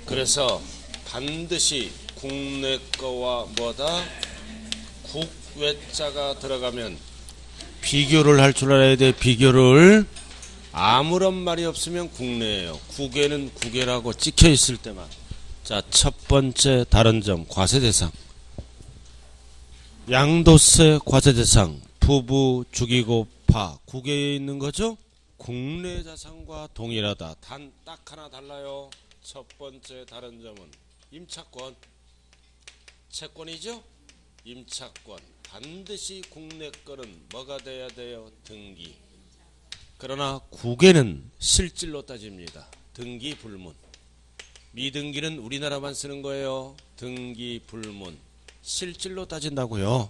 그래서 반드시 국내 거와 뭐다? 국외자가 들어가면 비교를 할 줄 알아야 돼. 비교를. 아무런 말이 없으면 국내예요. 국외는 국외라고 찍혀 있을 때만. 자, 첫 번째 다른 점, 과세대상. 양도세 과세대상, 부부, 주기고, 파, 국외에 있는 거죠? 국내 자산과 동일하다. 단 딱 하나 달라요. 첫 번째 다른 점은 임차권. 채권이죠? 임차권. 반드시 국내 거는 뭐가 돼야 돼요? 등기. 그러나 국외는 실질로 따집니다. 등기 불문. 미등기는 우리나라만 쓰는 거예요. 등기 불문. 실질로 따진다고요.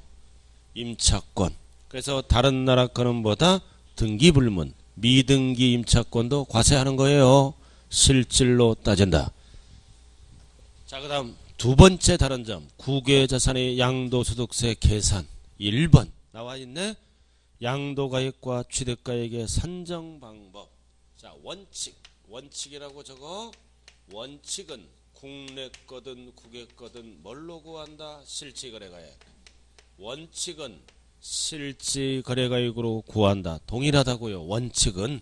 임차권. 그래서 다른 나라 거는 뭐다? 등기 불문. 미등기 임차권도 과세하는 거예요. 실질로 따진다. 자, 그 다음 두 번째 다른 점. 국외자산의 양도소득세 계산. 1번 나와있네. 양도가액과 취득가액의 산정 방법. 자, 원칙. 원칙이라고 적어. 원칙은 국내 거든 국외 거든 뭘로 구한다? 실지거래가액. 원칙은 실지거래가액으로 구한다. 동일하다고요. 원칙은.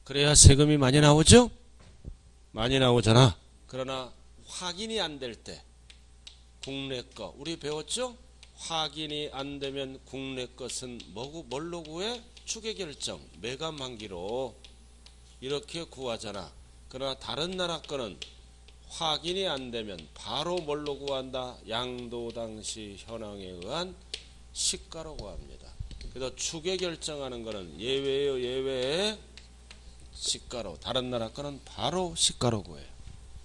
그래야 세금이 많이 나오죠? 많이 나오잖아. 그러나 확인이 안 될 때 국내 거 우리 배웠죠? 확인이 안 되면 국내 것은 뭘로 구해? 추계결정, 매각만기로 이렇게 구하잖아. 그러나 다른 나라 거는 확인이 안 되면 바로 뭘로 구한다? 양도 당시 현황에 의한 시가로 구합니다. 그래서 추계결정하는 거는 예외예요. 예외에 시가로. 다른 나라 거는 바로 시가로 구해요.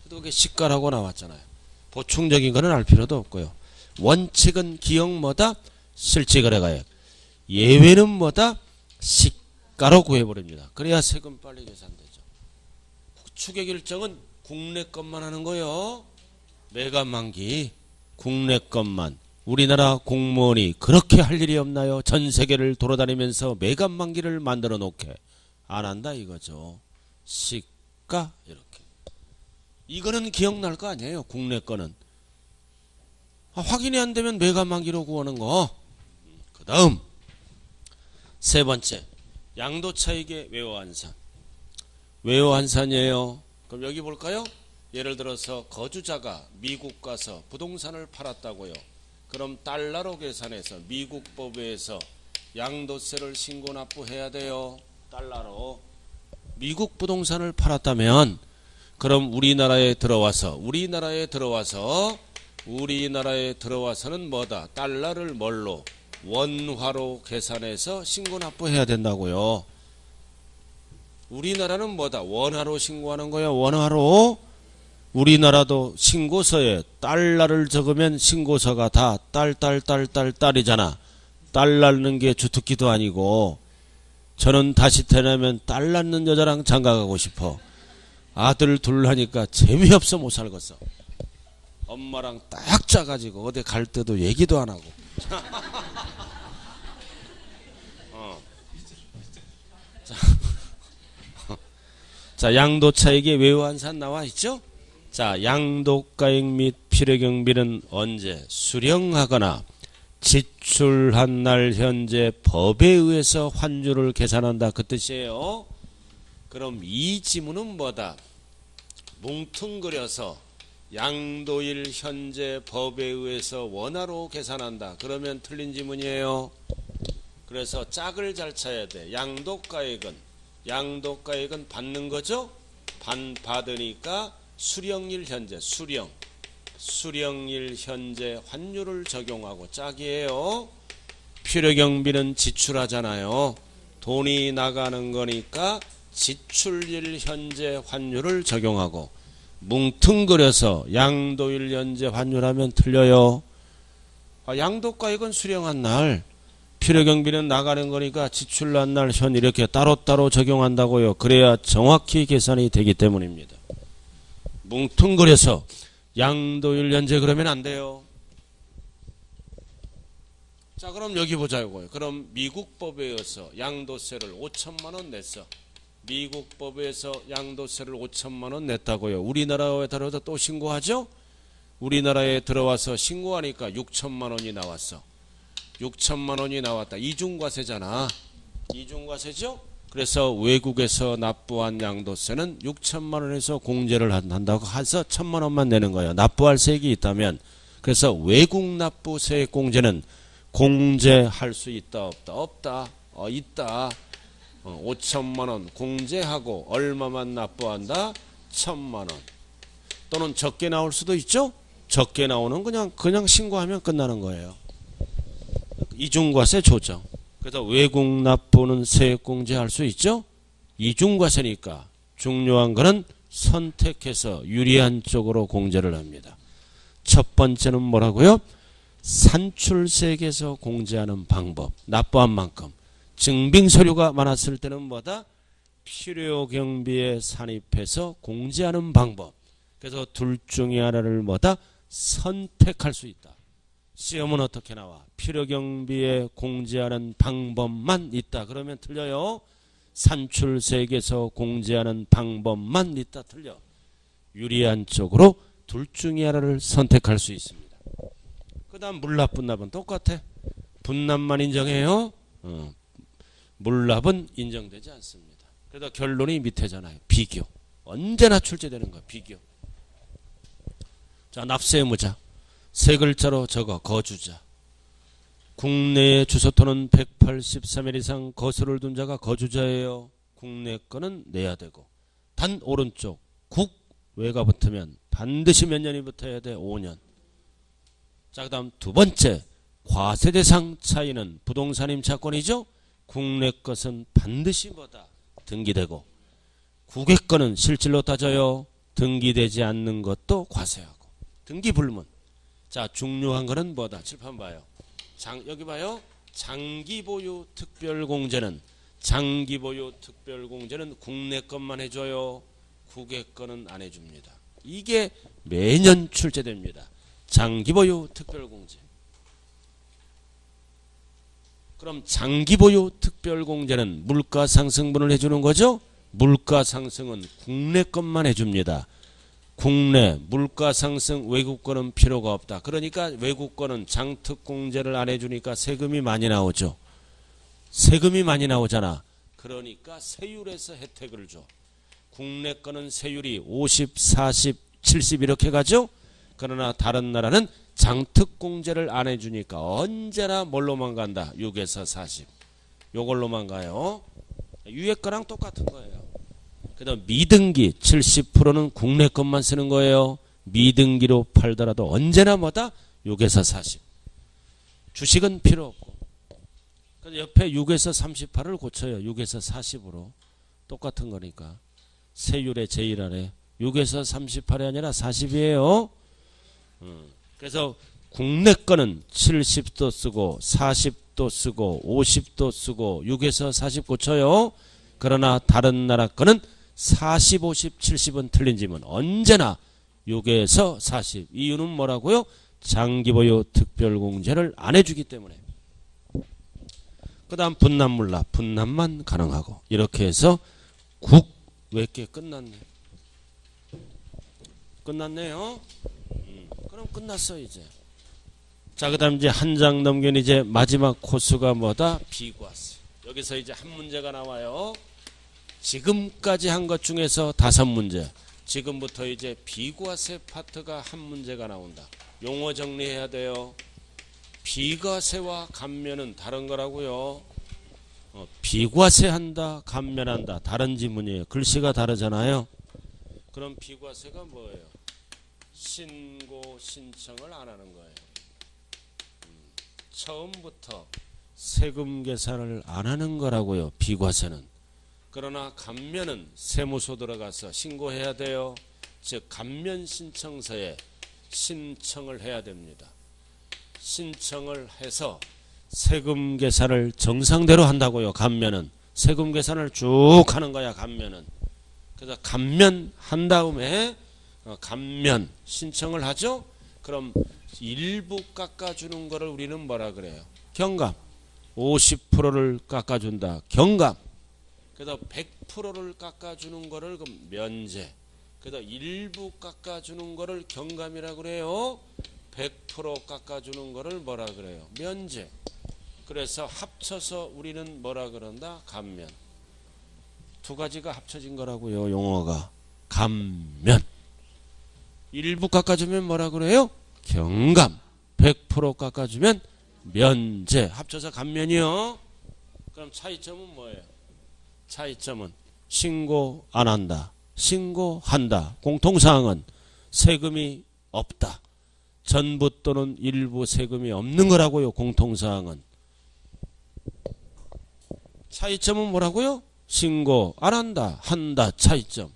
그래도 그게 시가라고 나왔잖아요. 보충적인 거는 알 필요도 없고요. 원칙은 기억 뭐다? 실지거래가액. 예외는 뭐다? 시가로 구해버립니다. 그래야 세금 빨리 계산되죠. 추계결정은 국내 것만 하는 거요. 매각만기 국내 것만. 우리나라 공무원이 그렇게 할 일이 없나요? 전 세계를 돌아다니면서 매각만기를 만들어 놓게. 안 한다 이거죠. 시가 이렇게. 이거는 기억날 거 아니에요. 국내 거는. 확인이 안 되면 매각만기로 구하는 거. 그 다음 세 번째 양도차익의 외화환산. 외화환산이에요. 그럼 여기 볼까요? 예를 들어서 거주자가 미국 가서 부동산을 팔았다고요. 그럼 달러로 계산해서 미국 법에서 양도세를 신고 납부해야 돼요. 달러로. 미국 부동산을 팔았다면 그럼 우리나라에 들어와서는 뭐다? 달러를 뭘로? 원화로 계산해서 신고 납부해야 된다고요. 우리나라는 뭐다? 원화로 신고하는 거야. 원화로. 우리나라도 신고서에 달러를 적으면 신고서가 다 딸이잖아. 딸 낳는 게 주특기도 아니고. 저는 다시 태어나면 딸 낳는 여자랑 장가가고 싶어. 아들 둘 하니까 재미없어 못 살겠어. 엄마랑 딱 짜가지고 어디 갈 때도 얘기도 안 하고. 자, 양도차익의 외화환산 나와 있죠? 자, 양도가액 및 필요경비는 언제 수령하거나 지출한 날 현재 법에 의해서 환율을 계산한다. 그 뜻이에요. 그럼 이 지문은 뭐다? 뭉뚱그려서 양도일 현재 법에 의해서 원화로 계산한다. 그러면 틀린 지문이에요. 그래서 짝을 잘 쳐야 돼. 양도가액은 받는 거죠? 받으니까 수령일 현재 수령일 현재 환율을 적용하고 짝이에요. 필요경비는 지출하잖아요. 돈이 나가는 거니까 지출일 현재 환율을 적용하고. 뭉뚱그려서 양도일 현재 환율하면 틀려요. 양도가액은 수령한 날, 필요경비는 나가는 거니까 지출난 날 현 이렇게 따로따로 적용한다고요. 그래야 정확히 계산이 되기 때문입니다. 뭉뚱그려서 양도일 현재 그러면 안 돼요. 자, 그럼 여기 보자고요. 그럼 미국 법에 의해서 양도세를 5천만 원 냈어. 미국 법에서 양도세를 5천만 원 냈다고요. 우리나라에 들어와서 또 신고하죠? 우리나라에 들어와서 신고하니까 6천만 원이 나왔어. 6천만 원이 나왔다. 이중과세잖아. 이중과세죠? 그래서 외국에서 납부한 양도세는 6천만 원에서 공제를 한다고 해서 1천만 원만 내는 거예요. 납부할 세액이 있다면. 그래서 외국 납부 세액 공제는 공제할 수 있다 없다? 없다. 있다. 5천만 원 공제하고 얼마만 납부한다? 1천만 원. 또는 적게 나올 수도 있죠? 적게 나오는 그냥 신고하면 끝나는 거예요. 이중과세 조정. 그래서 외국 납부는 세액 공제할 수 있죠? 이중과세니까 중요한 거는 선택해서 유리한 쪽으로 공제를 합니다. 첫 번째는 뭐라고요? 산출세액에서 공제하는 방법. 납부한 만큼. 증빙서류가 많았을 때는 뭐다? 필요경비에 산입해서 공제하는 방법. 그래서 둘 중에 하나를 뭐다? 선택할 수 있다. 시험은 어떻게 나와? 필요경비에 공제하는 방법만 있다. 그러면 틀려요. 산출세액에서 공제하는 방법만 있다. 틀려. 유리한 쪽으로 둘 중에 하나를 선택할 수 있습니다. 그 다음 물납, 분납은 똑같아. 분납만 인정해요. 물납은 인정되지 않습니다. 그래서 결론이 밑에잖아요. 비교. 언제나 출제되는 거야. 비교. 자, 납세 의무자. 세 글자로 적어. 거주자. 국내에 주소토는 183일 이상 거수를 둔 자가 거주자예요. 국내 거는 내야 되고. 단 오른쪽 국 외가 붙으면 반드시 몇 년이 붙어야 돼? 5년. 자, 그 다음 두 번째 과세 대상 차이는 부동산 임차권이죠. 국내 것은 반드시 뭐다? 등기되고. 국외 거는 실질로 따져요. 등기되지 않는 것도 과세하고. 등기 불문. 자, 중요한 거는 뭐다? 칠판 봐요. 여기 봐요. 장기보유 특별공제는 국내 것만 해줘요. 국외 거는 안 해줍니다. 이게 매년 출제됩니다. 장기보유 특별공제. 그럼 장기보유 특별공제는 물가상승분을 해주는 거죠? 물가상승은 국내 것만 해줍니다. 국내 물가상승 외국 거는 필요가 없다. 그러니까 외국 거는 장특공제를 안 해주니까 세금이 많이 나오죠. 세금이 많이 나오잖아. 그러니까 세율에서 혜택을 줘. 국내 거는 세율이 50, 40, 70 이렇게 가죠. 그러나 다른 나라는 장특공제를 안 해주니까 언제나 뭘로만 간다? 6에서 40. 요걸로만 가요. 위에 거랑 똑같은 거예요. 그 다음 미등기 70%는 국내 것만 쓰는 거예요. 미등기로 팔더라도 언제나 뭐다? 6에서 40. 주식은 필요 없고. 그래서 옆에 6에서 38을 고쳐요. 6에서 40으로. 똑같은 거니까. 세율의 제일 아래. 6에서 38이 아니라 40이에요. 그래서 국내 거는 70도 쓰고 40도 쓰고 50도 쓰고 6에서 40 고쳐요. 그러나 다른 나라 거는 40, 50, 70은 틀린 질문. 언제나 6에서 40. 이유는 뭐라고요? 장기보유 특별공제를 안 해주기 때문에. 그 다음 분납물납. 분납만 가능하고. 이렇게 해서 국 외께 끝났네. 끝났네요. 그럼 끝났어 이제. 자, 그 다음 이제 한 장 넘긴 이제 마지막 코스가 뭐다? 비과세. 여기서 이제 한 문제가 나와요. 지금까지 한 것 중에서 5문제. 지금부터 이제 비과세 파트가 한 문제가 나온다. 용어 정리해야 돼요. 비과세와 감면은 다른 거라고요. 비과세한다, 감면한다. 다른 지문이에요. 글씨가 다르잖아요. 그럼 비과세가 뭐예요? 신고 신청을 안 하는 거예요. 처음부터 세금 계산을 안 하는 거라고요. 비과세는. 그러나 감면은 세무소 들어가서 신고해야 돼요. 즉 감면 신청서에 신청을 해야 됩니다. 신청을 해서 세금 계산을 정상대로 한다고요. 감면은. 세금 계산을 쭉 하는 거야. 감면은. 그래서 감면한 다음에 감면 신청을 하죠. 그럼 일부 깎아주는 거를 우리는 뭐라 그래요? 경감. 50%를 깎아준다. 경감. 그래서 100%를 깎아주는 거를 그럼 면제. 그래서 일부 깎아주는 거를 경감이라 그래요. 100% 깎아주는 거를 뭐라 그래요? 면제. 그래서 합쳐서 우리는 뭐라 그런다? 감면. 두 가지가 합쳐진 거라고요. 용어가. 감면. 일부 깎아주면 뭐라 그래요? 경감. 100% 깎아주면 면제. 합쳐서 감면이요. 그럼 차이점은 뭐예요? 차이점은 신고 안 한다. 신고한다. 공통사항은 세금이 없다. 전부 또는 일부 세금이 없는 거라고요. 공통사항은. 차이점은 뭐라고요? 신고 안 한다. 한다. 차이점.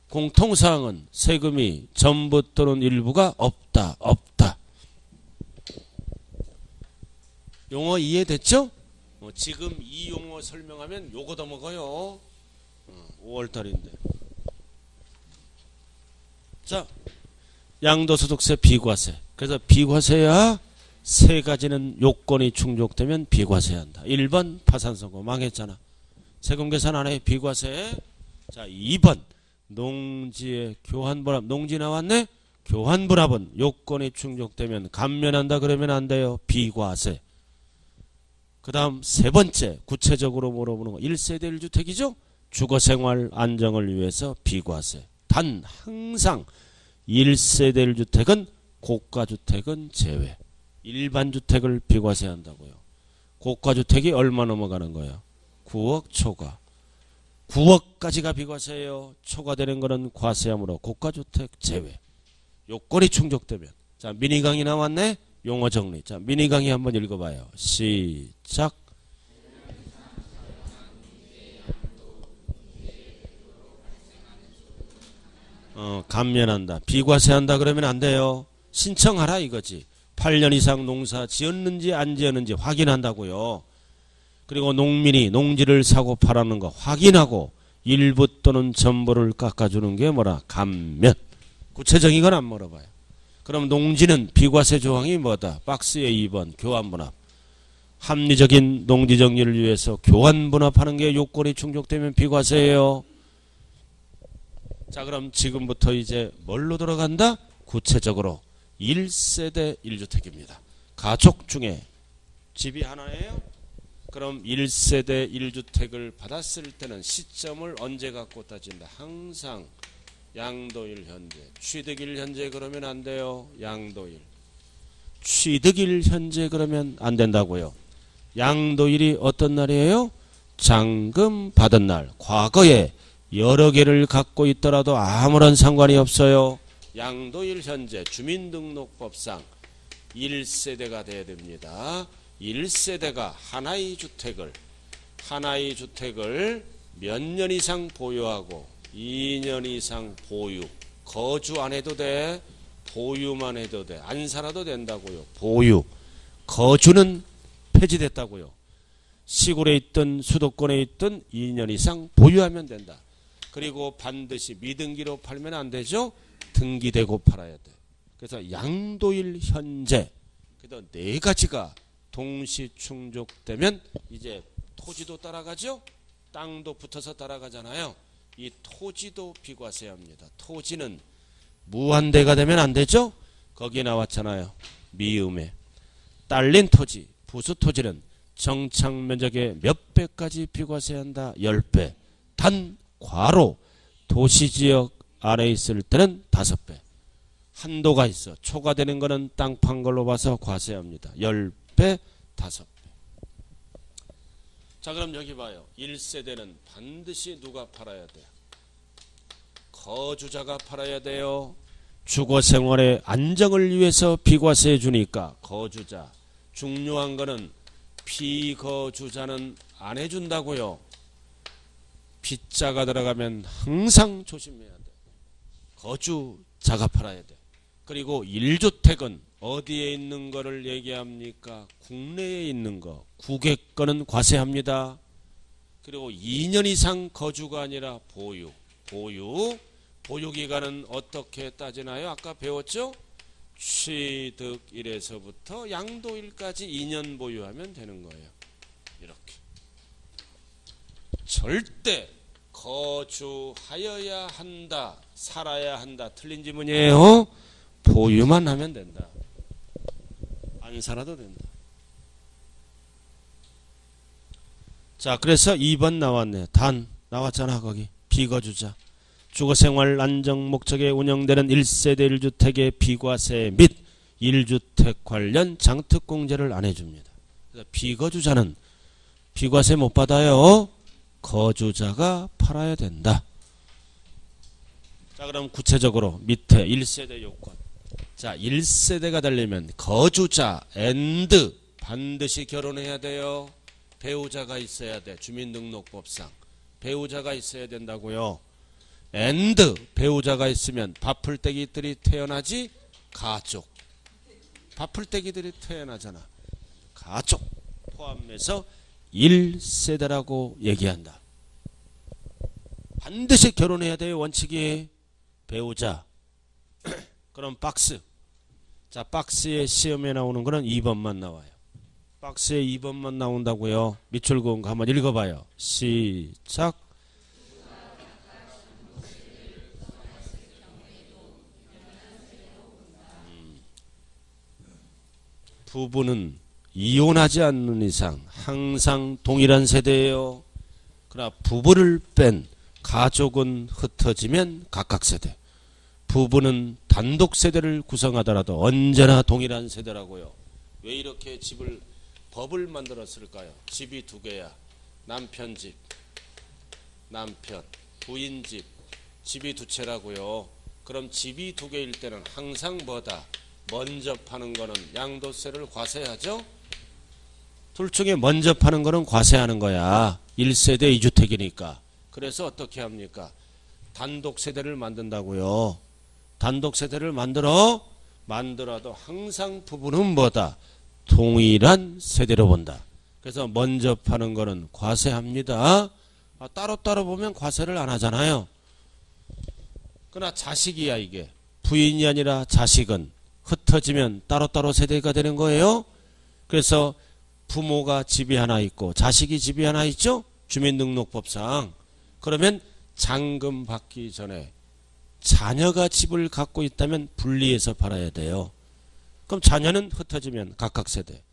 공통사항은 세금이 전부 또는 일부가 없다. 없다. 용어 이해됐죠? 지금 이 용어 설명하면 요거 더 먹어요. 5월달인데. 자, 양도소득세 비과세. 그래서 비과세야 세 가지는 요건이 충족되면 비과세한다. 1번 파산선고 망했잖아. 세금 계산 안 해. 비과세. 자, 2번 농지의 교환불합. 농지 나왔네. 교환불합은 요건이 충족되면 감면한다. 그러면 안 돼요. 비과세. 그 다음 세 번째 구체적으로 물어보는 거 1세대 1주택이죠. 주거생활 안정을 위해서 비과세. 단 항상 1세대 1주택은 고가주택은 제외. 일반 주택을 비과세한다고요. 고가주택이 얼마 넘어가는 거예요? 9억 초과. 9억까지가 비과세예요. 초과되는 거는 과세하므로 고가주택 제외. 요건이 충족되면. 자, 미니 강의 나왔네. 용어 정리. 자, 미니 강의 한번 읽어봐요. 시작. 감면한다. 비과세한다 그러면 안 돼요. 신청하라 이거지. 8년 이상 농사 지었는지 안 지었는지 확인한다고요. 그리고 농민이 농지를 사고 팔아는 거 확인하고 일부 또는 전부를 깎아주는 게 뭐라? 감면. 구체적인 건 안 물어봐요. 그럼 농지는 비과세 조항이 뭐다? 박스에 2번 교환분합. 합리적인 농지 정리를 위해서 교환분합하는 게 요건이 충족되면 비과세예요. 자, 그럼 지금부터 이제 뭘로 들어간다? 구체적으로 1세대 1주택입니다. 가족 중에 집이 하나예요? 그럼 1세대 1주택을 받았을 때는 시점을 언제 갖고 따진다? 항상 양도일 현재. 취득일 현재 그러면 안 돼요. 양도일. 취득일 현재 그러면 안 된다고요. 양도일이 어떤 날이에요? 잔금 받은 날. 과거에 여러 개를 갖고 있더라도 아무런 상관이 없어요. 양도일 현재 주민등록법상 1세대가 돼야 됩니다. 1세대가 하나의 주택을 몇 년 이상 보유하고 2년 이상 보유. 거주 안 해도 돼. 보유만 해도 돼. 안 살아도 된다고요. 보유. 거주는 폐지됐다고요. 시골에 있든 수도권에 있든 2년 이상 보유하면 된다. 그리고 반드시 미등기로 팔면 안 되죠. 등기되고 팔아야 돼. 그래서 양도일 현재. 그래서 네 가지가 동시 충족되면 이제 토지도 따라가죠. 땅도 붙어서 따라가잖아요. 이 토지도 비과세합니다. 토지는 무한대가 되면 안 되죠. 거기 나왔잖아요. 미음에 딸린 토지, 부수 토지는 정착 면적의 몇 배까지 비과세한다. 10배. 단 과로 도시지역 안에 있을 때는 5배. 한도가 있어. 초과되는 거는 땅 판 걸로 봐서 과세합니다. 10배, 5배. 자, 그럼 여기 봐요. 1세대는 반드시 누가 팔아야 돼요? 거주자가 팔아야 돼요. 주거생활의 안정을 위해서 비과세해 주니까 거주자. 중요한 거는 피거주자는 안 해준다고요. 빗자가 들어가면 항상 조심해야 돼. 거주자가 팔아야 돼. 그리고 1주택은 어디에 있는 거를 얘기합니까? 국내에 있는 거. 국외 거는 과세합니다. 그리고 2년 이상 거주가 아니라 보유. 보유기간은 어떻게 따지나요? 아까 배웠죠? 취득일에서부터 양도일까지 2년 보유하면 되는 거예요. 이렇게. 절대 거주하여야 한다, 살아야 한다. 틀린 지문이에요. 보유만 하면 된다. 안 살아도 된다. 자, 그래서 2번 나왔네. 단 나왔잖아. 거기 비거주자. 주거생활 안정 목적에 운영되는 1세대 1주택의 비과세 및 1주택 관련 장특공제를 안 해줍니다. 그래서 비거주자는 비과세 못 받아요. 거주자가 팔아야 된다. 자, 그럼 구체적으로 밑에 1세대 요건. 자, 1세대가 되려면 거주자 앤드 반드시 결혼해야 돼요. 배우자가 있어야 돼. 주민등록법상 배우자가 있어야 된다고요. 앤드 배우자가 있으면 밥풀떼기들이 태어나지. 가족. 밥풀떼기들이 태어나잖아. 가족 포함해서 1세대라고 얘기한다. 반드시 결혼해야 돼요. 원칙이. 배우자. 그럼 박스. 자, 박스에 시험에 나오는 거는 2번만 나와요. 박스에 2번만 나온다고요. 밑줄 그은 거 한번 읽어봐요. 시작. 부부는 이혼하지 않는 이상 항상 동일한 세대예요. 그러나 부부를 뺀 가족은 흩어지면 각각 세대. 부부는 단독 세대를 구성하더라도 언제나 동일한 세대라고요. 왜 이렇게 법을 만들었을까요? 집이 두 개야. 남편 집, 남편, 부인 집, 집이 두 채라고요. 그럼 집이 두 개일 때는 항상 뭐다? 먼저 파는 거는 양도세를 과세하죠? 둘 중에 먼저 파는 거는 과세하는 거야. 1세대 2주택이니까. 그래서 어떻게 합니까? 단독 세대를 만든다고요. 단독 세대를 만들어도 항상 부부는 뭐다? 동일한 세대로 본다. 그래서 먼저 파는 거는 과세합니다. 따로따로 보면 과세를 안 하잖아요. 그러나 자식이야 이게. 부인이 아니라 자식은 흩어지면 따로따로 세대가 되는 거예요. 그래서 부모가 집이 하나 있고 자식이 집이 하나 있죠. 주민등록법상. 그러면 잔금 받기 전에 자녀가 집을 갖고 있다면 분리해서 팔아야 돼요. 그럼 자녀는 흩어지면 각각 세대.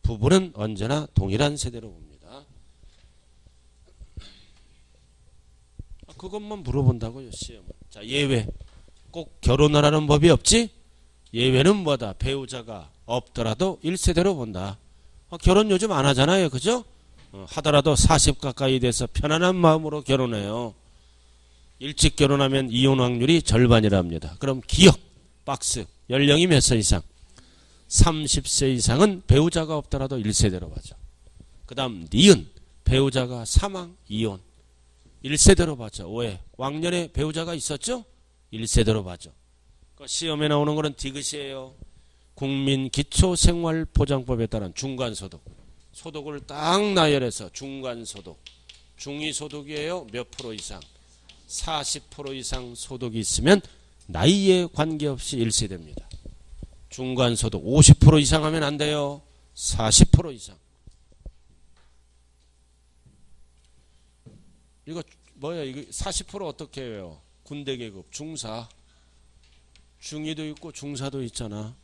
부부는 언제나 동일한 세대로 봅니다. 그것만 물어본다고요, 시험은. 자, 예외. 꼭 결혼하라는 법이 없지? 예외는 뭐다? 배우자가 없더라도 1세대로 본다. 결혼 요즘 안 하잖아요. 그죠? 하더라도 40 가까이 돼서 편안한 마음으로 결혼해요. 일찍 결혼하면 이혼 확률이 절반이랍니다. 그럼 기억, 박스, 연령이 몇 歳 이상? 30세 이상은 배우자가 없더라도 1세대로 봐죠. 그 다음 니은, 배우자가 사망, 이혼. 1세대로 봐죠. 왜? 왕년에 배우자가 있었죠? 1세대로 봐죠. 시험에 나오는 거는 디귿이에요. 국민기초생활보장법에 따른 중간소득. 소득을 딱 나열해서 중간소득. 중위소득이에요. 몇 프로 이상? 40% 이상 소득이 있으면 나이에 관계없이 1세대입니다. 중간소득 50% 이상 하면 안 돼요. 40% 이상. 이거 뭐야? 이거 40% 어떻게 해요? 군대 계급, 중사. 중위도 있고 중사도 있잖아.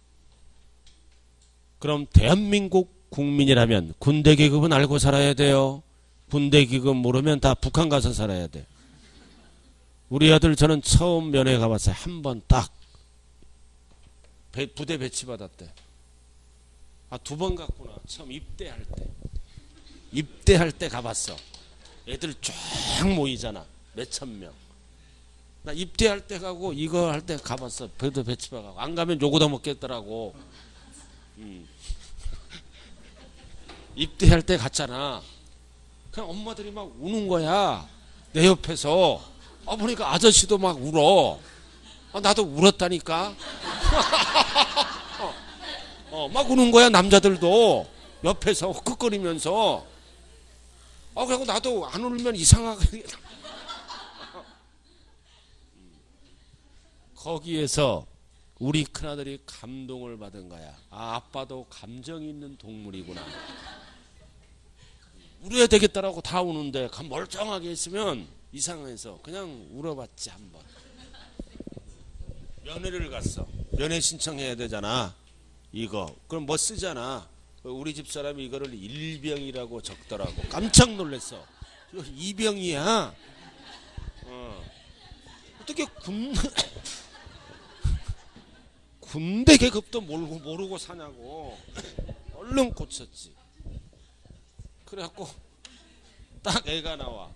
그럼 대한민국 국민이라면 군대 계급은 알고 살아야 돼요. 군대 계급 모르면 다 북한 가서 살아야 돼. 우리 아들 저는 처음 면회 가봤어요. 한 번 딱. 부대 배치받았대. 두 번 갔구나. 처음 입대할 때. 입대할 때 가봤어. 애들 쫙 모이잖아. 몇천 명. 나 입대할 때 가고 이거 할 때 가봤어. 부대 배치받아가고. 안 가면 요거도 먹겠더라고. 입대할 때 갔잖아. 그냥 엄마들이 막 우는 거야. 내 옆에서. 보니까 아저씨도 막 울어. 나도 울었다니까. 막 우는 거야. 남자들도 옆에서 흑흑거리면서. 그리고 나도 안 울면 이상하게. 거기에서 우리 큰아들이 감동을 받은 거야. 아빠도 감정이 있는 동물이구나. 울어야 되겠다라고 다 우는데 멀쩡하게 있으면 이상해서 그냥 울어봤지 한번. 면회를 갔어. 면회 신청해야 되잖아. 이거 그럼 뭐 쓰잖아. 우리 집 사람이 이거를 일병이라고 적더라고. 깜짝 놀랐어. 이거 이병이야. 어떻게 군대 계급도 모르고 사냐고. 얼른 고쳤지. 그래갖고 딱 애가 나와.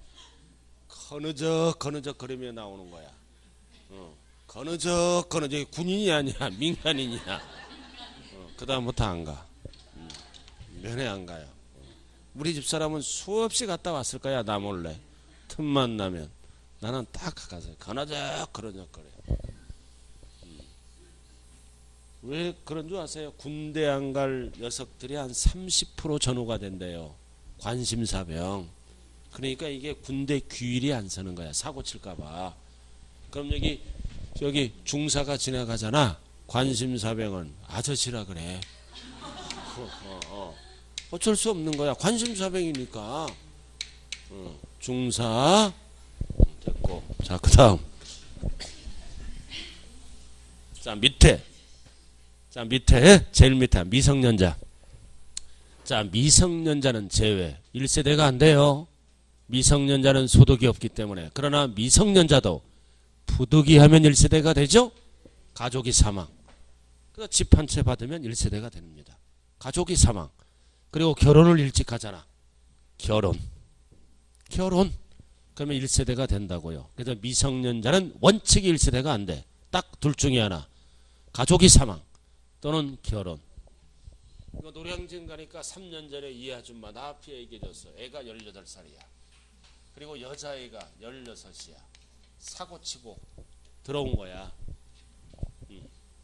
거느적 거리며 나오는 거야. 거느적 군인이 아니야 민간인이야. 그 다음부터 안 가. 면회 안 가요. 우리 집 사람은 수없이 갔다 왔을 거야 나 몰래. 틈만 나면. 나는 딱 가서 거느적 거려. 왜 그런 줄 아세요? 군대 안 갈 녀석들이 한 30% 전후가 된대요. 관심사병. 그러니까 이게 군대 규율이 안 서는 거야. 사고 칠까봐. 그럼 여기 중사가 지나가잖아. 관심사병은 아저씨라 그래. 어쩔 수 없는 거야. 관심사병이니까. 중사 됐고. 자, 그 다음. 밑에 제일 밑에 미성년자. 자, 미성년자는 제외. 1세대가 안 돼요. 미성년자는 소득이 없기 때문에. 그러나 미성년자도 부득이하면 1세대가 되죠. 가족이 사망. 그래서 집 한 채 받으면 1세대가 됩니다. 가족이 사망. 그리고 결혼을 일찍 하잖아. 결혼. 그러면 1세대가 된다고요. 그래서 미성년자는 원칙이 1세대가 안 돼. 딱 둘 중에 하나. 가족이 사망 또는 결혼. 이거 노량진 가니까 3년 전에 이 아줌마 나 앞에 얘기해줬어. 애가 18살이야. 그리고 여자애가 16이야. 사고치고 들어온 거야.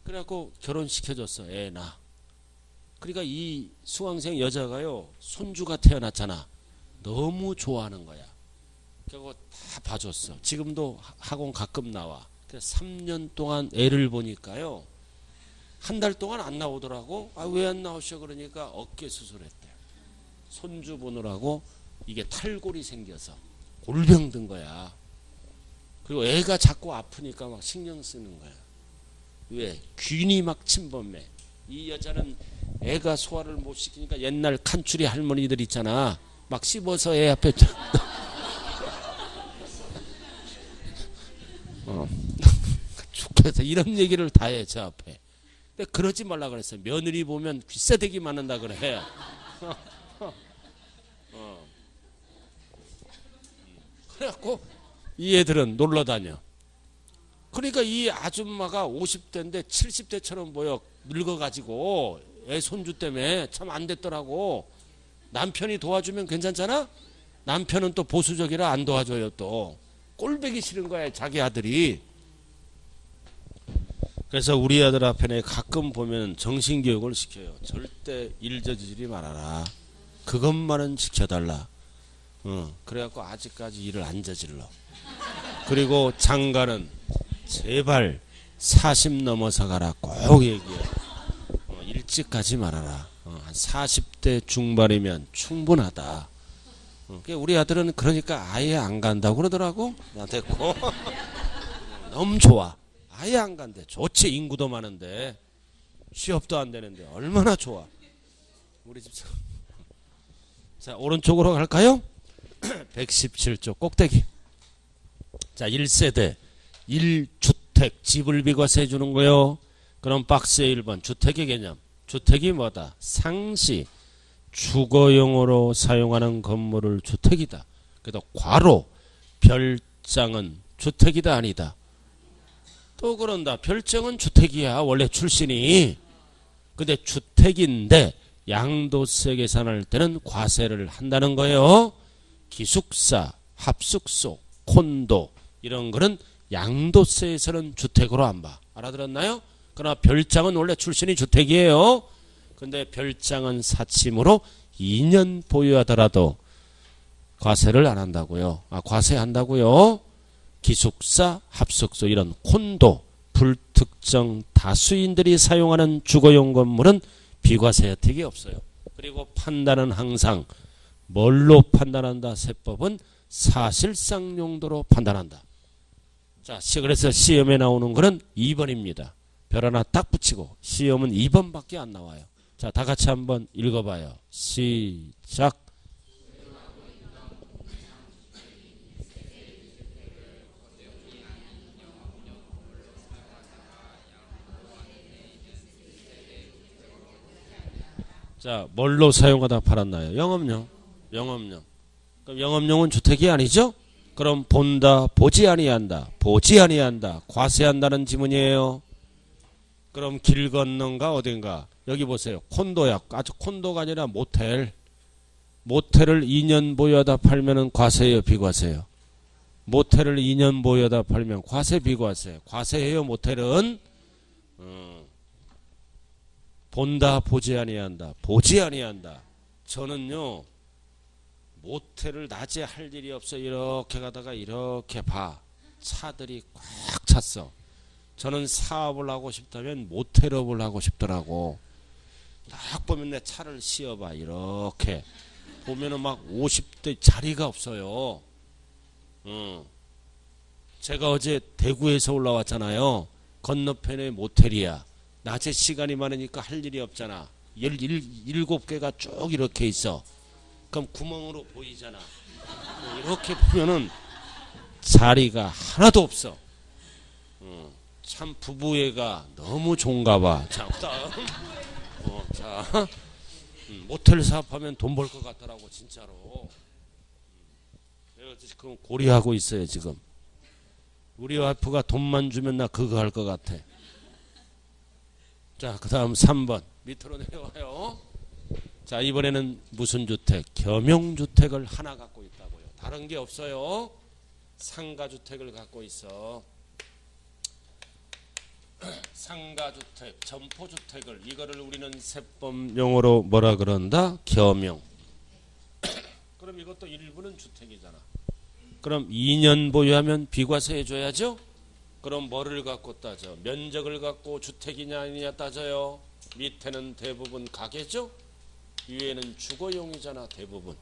그래갖고 결혼시켜줬어. 애 낳아. 그러니까 이 수강생 여자가요. 손주가 태어났잖아. 너무 좋아하는 거야. 그리고 다 봐줬어. 지금도 학원 가끔 나와. 그래서 3년 동안 애를 보니까요. 한 달 동안 안 나오더라고. 왜 안 나오셔? 그러니까 어깨 수술했대. 손주 보느라고 이게 탈골이 생겨서 골병 든 거야. 그리고 애가 자꾸 아프니까 막 신경 쓰는 거야. 왜? 균이 막 침범해. 이 여자는 애가 소화를 못 시키니까 옛날 칸추리 할머니들 있잖아. 막 씹어서 애 앞에 죽겠어. 이런 얘기를 다 해, 저 앞에. 근데 그러지 말라 그랬어요. 며느리 보면 귀싸대기 맞는다 그래. 그래갖고 이 애들은 놀러 다녀. 그러니까 이 아줌마가 50대인데 70대처럼 보여. 늙어가지고 애 손주 때문에 참 안 됐더라고. 남편이 도와주면 괜찮잖아. 남편은 또 보수적이라 안 도와줘요. 또 꼴배기 싫은 거야 자기 아들이. 그래서 우리 아들 앞에 가끔 보면 정신교육을 시켜요. 절대 일 저지르지 말아라. 그것만은 지켜달라. 그래갖고 아직까지 일을 안 저질러. 그리고 장가는 제발 40 넘어서 가라. 꼭 얘기해. 일찍 가지 말아라. 한 40대 중반이면 충분하다. 우리 아들은 그러니까 아예 안 간다고 그러더라고. 나한테 꼭. 너무 좋아. 아예 안 간대. 좋지. 인구도 많은데 취업도 안 되는데 얼마나 좋아. 우리 집. 자, 오른쪽으로 갈까요? 117쪽 꼭대기. 자, 1세대 1주택 집을 비과세 주는 거요. 그럼 박스의 1번 주택의 개념. 주택이 뭐다? 상시 주거용으로 사용하는 건물을 주택이다. 그래도 괄호 별장은 주택이다 아니다. 또 그런다. 별장은 주택이야. 원래 출신이. 근데 주택인데 양도세 계산할 때는 과세를 한다는 거예요. 기숙사, 합숙소, 콘도 이런 거는 양도세에서는 주택으로 안 봐. 알아들었나요? 그러나 별장은 원래 출신이 주택이에요. 근데 별장은 사침으로 2년 보유하더라도 과세를 안 한다고요. 과세한다고요. 기숙사, 합숙소 이런 콘도, 불특정 다수인들이 사용하는 주거용 건물은 비과세 혜택이 없어요. 그리고 판단은 항상 뭘로 판단한다? 세법은 사실상 용도로 판단한다. 자, 그래서 시험에 나오는 거는 2번입니다. 별 하나 딱 붙이고 시험은 2번밖에 안 나와요. 자, 다 같이 한번 읽어봐요. 시작. 자, 뭘로 사용하다 팔았나요? 영업용. 영업용. 그럼 영업용은 주택이 아니죠? 그럼 본다, 보지 아니한다, 보지 아니한다, 과세한다는 지문이에요. 그럼 길 건너가 어딘가? 여기 보세요. 콘도야. 아주 콘도가 아니라 모텔. 모텔을 2년 보유하다 팔면은 과세예요, 비과세예요? 모텔을 2년 보유하다 팔면 과세, 비과세? 과세예요, 모텔은? 본다, 보지 아니한다, 보지 아니한다. 저는요, 모텔을 낮에 할 일이 없어. 이렇게 가다가 이렇게 봐. 차들이 꽉 찼어. 저는 사업을 하고 싶다면 모텔업을 하고 싶더라고. 딱 보면 내 차를 씌워봐. 이렇게 보면은 막 50대 자리가 없어요. 제가 어제 대구에서 올라왔잖아요. 건너편에 모텔이야. 낮에 시간이 많으니까 할 일이 없잖아. 17개가 쭉 이렇게 있어. 그럼 구멍으로 보이잖아. 이렇게 보면은 자리가 하나도 없어. 참 부부애가 너무 좋은가 봐. 자, 그다음 자, 모텔 사업하면 돈 벌 것 같더라고, 진짜로. 내가 지금 고려하고 있어요, 지금. 우리 와이프가 돈만 주면 나 그거 할 것 같아. 자, 그 다음 3번. 밑으로 내려와요. 자, 이번에는 무슨 주택? 겸용주택을 하나 갖고 있다고요. 다른 게 없어요. 상가주택을 갖고 있어. 상가주택, 점포주택을, 이거를 우리는 세법 용어로 뭐라 그런다? 겸용. 그럼 이것도 일부는 주택이잖아. 그럼 2년 보유하면 비과세 해줘야죠? 그럼 뭐를 갖고 따져? 면적을 갖고 주택이냐 아니냐 따져요. 밑에는 대부분 가게죠? 위에는 주거용이잖아, 대부분.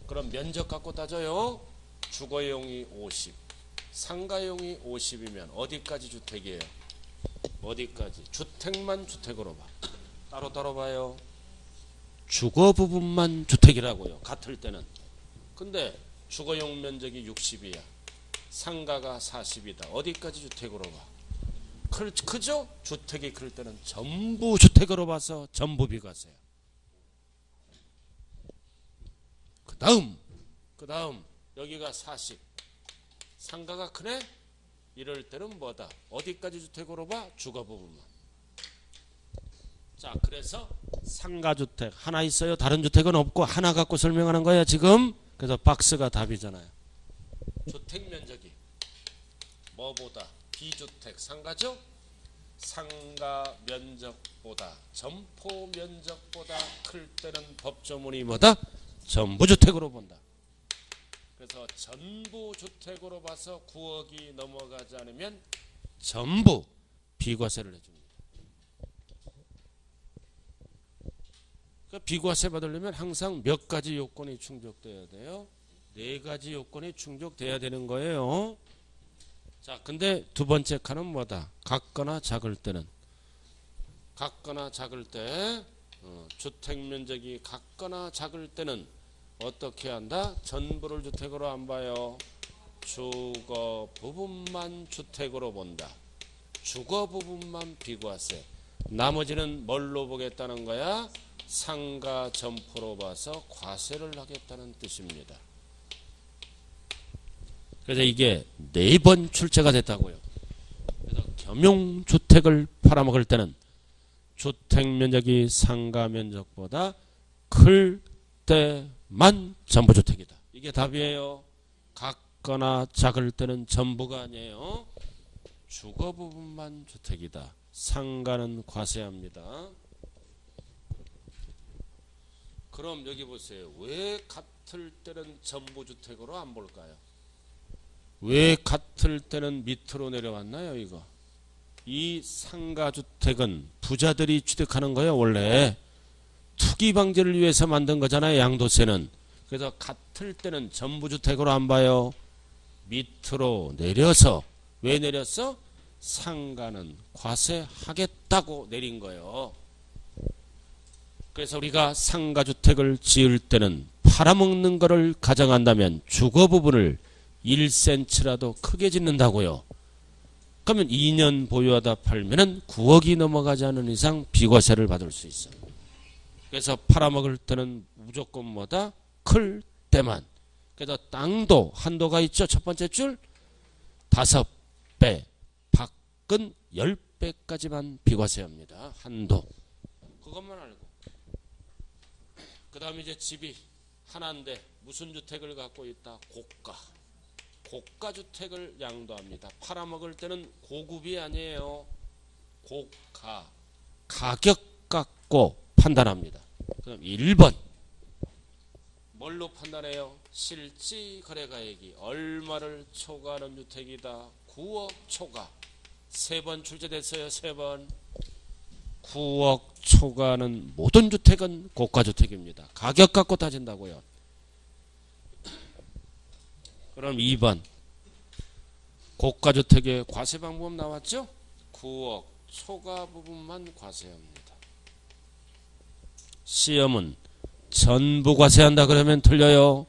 그럼 면적 갖고 따져요. 주거용이 50, 상가용이 50이면 어디까지 주택이에요? 어디까지? 주택만 주택으로 봐. 따로 봐요. 주거 부분만 주택이라고요, 같을 때는. 근데 주거용 면적이 60이야. 상가가 40이다. 어디까지 주택으로 봐? 크죠? 주택이 클 때는 전부 주택으로 봐서 전부 비과세야. 그 다음 여기가 40. 상가가 크네? 이럴 때는 뭐다? 어디까지 주택으로 봐? 주거 부분만. 자, 그래서 상가주택 하나 있어요. 다른 주택은 없고 하나 갖고 설명하는 거야, 지금. 그래서 박스가 답이잖아요. 주택 면적이 뭐보다? 비주택 상가죠? 상가 면적보다, 점포 면적보다 클 때는 법조문이 뭐다? 전부 주택으로 본다. 그래서 전부 주택으로 봐서 9억이 넘어가지 않으면 전부 비과세를 해줍니다. 그 비과세 받으려면 항상 몇 가지 요건이 충족돼야 돼요? 4가지 요건이 충족돼야 되는 거예요. 자, 근데 두 번째 칸은 뭐다? 같거나 작을 때는. 같거나 작을 때, 주택 면적이 같거나 작을 때는 어떻게 한다? 전부를 주택으로 안 봐요. 주거 부분만 주택으로 본다. 주거 부분만 비과세. 나머지는 뭘로 보겠다는 거야? 상가 점포로 봐서 과세를 하겠다는 뜻입니다. 그래서 이게 4번 출제가 됐다고요. 그래서 겸용주택을 팔아먹을 때는 주택 면적이 상가 면적보다 클 때만 전부주택이다. 이게 답이에요. 같거나 작을 때는 전부가 아니에요. 주거 부분만 주택이다. 상가는 과세합니다. 그럼 여기 보세요. 왜 같을 때는 전부주택으로 안 볼까요? 왜 같을 때는 밑으로 내려왔나요, 이거? 이 상가주택은 부자들이 취득하는 거예요, 원래. 투기 방지를 위해서 만든 거잖아요, 양도세는. 그래서 같을 때는 전부주택으로 안 봐요. 밑으로 내려서 왜 내렸어? 상가는 과세하겠다고 내린 거예요. 그래서 우리가 상가주택을 지을 때는 팔아먹는 거를 가정한다면 주거 부분을 1cm라도 크게 짓는다고요. 그러면 2년 보유하다 팔면은 9억이 넘어가지 않은 이상 비과세를 받을 수 있어. 그래서 팔아먹을 때는 무조건 뭐다? 클 때만. 그래서 땅도 한도가 있죠. 첫 번째 줄 5배, 밖은 10배까지만 비과세합니다. 한도. 그것만 알고. 그 다음에 이제 집이 하나인데 무슨 주택을 갖고 있다? 고가. 고가주택을 양도합니다. 팔아먹을 때는 고급이 아니에요. 고가. 가격 갖고 판단합니다. 그럼 1번. 뭘로 판단해요? 실지 거래가액이 얼마를 초과하는 주택이다. 9억 초과. 3번 출제됐어요. 3번. 9억 초과하는 모든 주택은 고가주택입니다. 가격 갖고 따진다고요. 그럼 2번. 고가주택의 과세 방법 나왔죠? 9억 초과 부분만 과세합니다. 시험은 전부 과세한다 그러면 틀려요.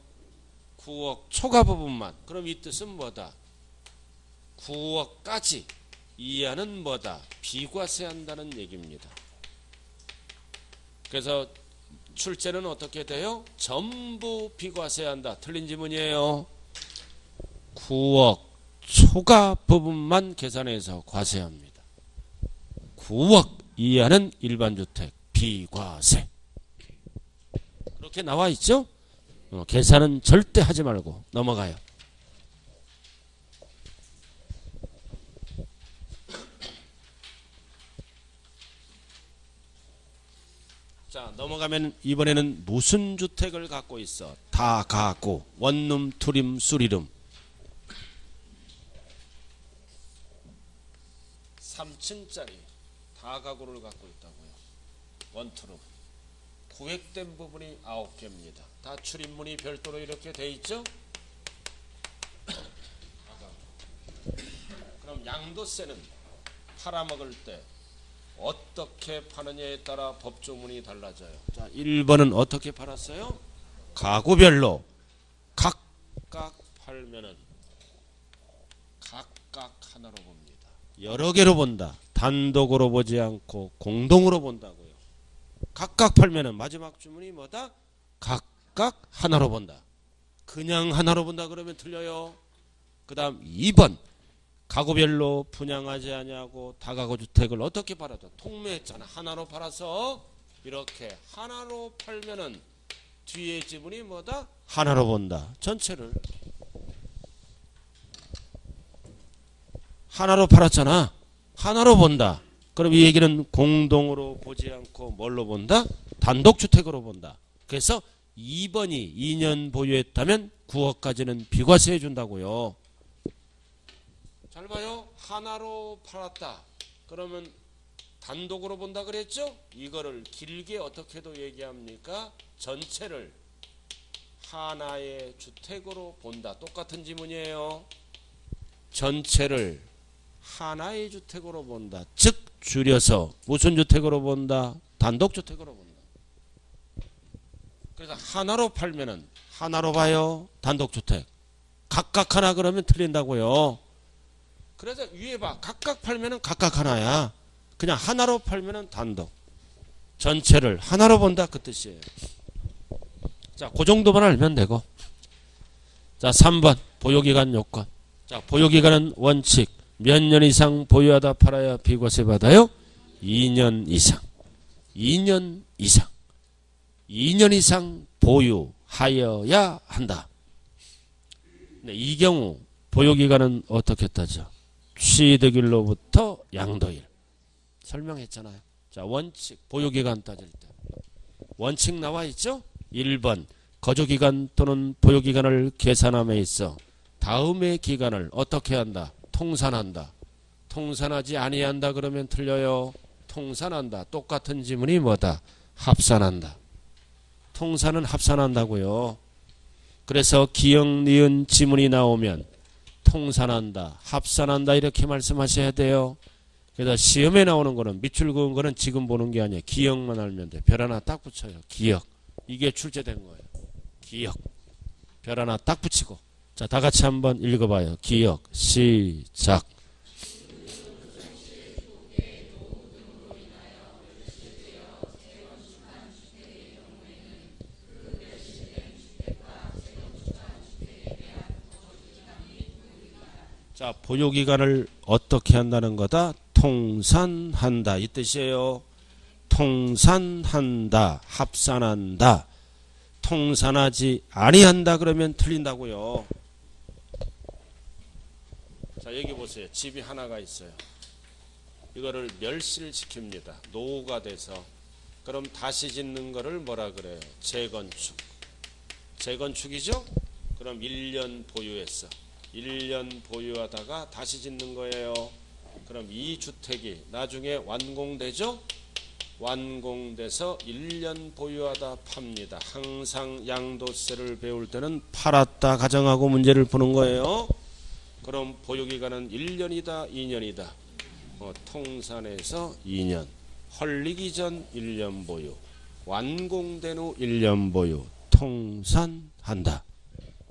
9억 초과 부분만. 그럼 이 뜻은 뭐다? 9억까지 이하는 뭐다? 비과세한다는 얘기입니다. 그래서 출제는 어떻게 돼요? 전부 비과세한다. 틀린 지문이에요. 9억 초과 부분만 계산해서 과세합니다. 9억 이하는 일반주택 비과세. 그렇게 나와 있죠? 계산은 절대 하지 말고 넘어가요. 자, 넘어가면 이번에는 무슨 주택을 갖고 있어? 다가구, 원룸, 투룸, 수리룸. 3층짜리 다가구를 갖고 있다고요. 원투룸. 구획된 부분이 9개입니다. 다 출입문이 별도로 이렇게 돼 있죠? 그럼 양도세는 팔아먹을 때 어떻게 파느냐에 따라 법조문이 달라져요. 자, 1번은 어떻게 팔았어요? 가구별로 각각 팔면은 각각 하나로 봅니다. 여러 개로 본다. 단독으로 보지 않고 공동으로 본다고요. 각각 팔면은 마지막 주문이 뭐다? 각각 하나로 본다. 그냥 하나로 본다 그러면 틀려요. 그 다음 2번. 가구별로 분양하지 아니하고 다가구 주택을 어떻게 팔아도 통매했잖아. 하나로 팔아서 이렇게 하나로 팔면은 뒤에 지문이 뭐다? 하나로 본다. 전체를 하나로 팔았잖아. 하나로 본다. 그럼 이 얘기는 공동으로 보지 않고 뭘로 본다? 단독주택으로 본다. 그래서 2번이 2년 보유했다면 9억까지는 비과세해 준다고요. 잘 봐요. 하나로 팔았다. 그러면 단독으로 본다 그랬죠? 이거를 길게 어떻게도 얘기합니까? 전체를 하나의 주택으로 본다. 똑같은 지문이에요. 전체를 하나의 주택으로 본다. 즉 줄여서 무슨 주택으로 본다? 단독주택으로 본다. 그래서 하나로 팔면은 하나로 봐요. 단독주택. 각각 하나 그러면 틀린다고요. 그래서 위에 봐. 각각 팔면은 각각 하나야. 그냥 하나로 팔면은 단독. 전체를 하나로 본다 그 뜻이에요. 자, 그 정도만 알면 되고. 자, 3번 보유기간 요건. 자, 보유기간은 원칙. 몇 년 이상 보유하다 팔아야 비과세 받아요? 2년 이상. 2년 이상. 2년 이상 보유하여야 한다. 네, 이 경우 보유기간은 어떻게 따져? 취득일로부터 양도일. 설명했잖아요. 자, 원칙 보유기간 따질 때. 원칙 나와 있죠? 1번 거주기간 또는 보유기간을 계산함에 있어 다음의 기간을 어떻게 한다? 통산한다. 통산하지 아니한다 그러면 틀려요. 통산한다. 똑같은 지문이 뭐다? 합산한다. 통산은 합산한다고요. 그래서 기역, 니은, 지문이 나오면 통산한다, 합산한다 이렇게 말씀하셔야 돼요. 그래서 시험에 나오는 거는 밑줄 그은 거는 지금 보는 게 아니에요. 기역만 알면 돼. 별 하나 딱 붙여요. 기역. 이게 출제된 거예요. 기역. 별 하나 딱 붙이고. 자, 다 같이 한번 읽어봐요. 기역. 시작. 자, 보유기간을 어떻게 한다는 거다? 통산한다. 이 뜻이에요. 통산한다. 합산한다. 통산하지 아니한다 그러면 틀린다고요. 자, 여기 보세요. 집이 하나가 있어요. 이거를 멸실을 시킵니다. 노후가 돼서. 그럼 다시 짓는 거를 뭐라 그래요? 재건축. 재건축이죠? 그럼 1년 보유했어. 1년 보유하다가 다시 짓는 거예요. 그럼 이 주택이 나중에 완공되죠? 완공돼서 1년 보유하다 팝니다. 항상 양도세를 배울 때는 팔았다 가정하고 문제를 푸는 거예요. 그럼 보유기간은 1년이다 2년이다. 통산해서 2년. 헐리기 전 1년 보유. 완공된 후 1년 보유. 통산한다.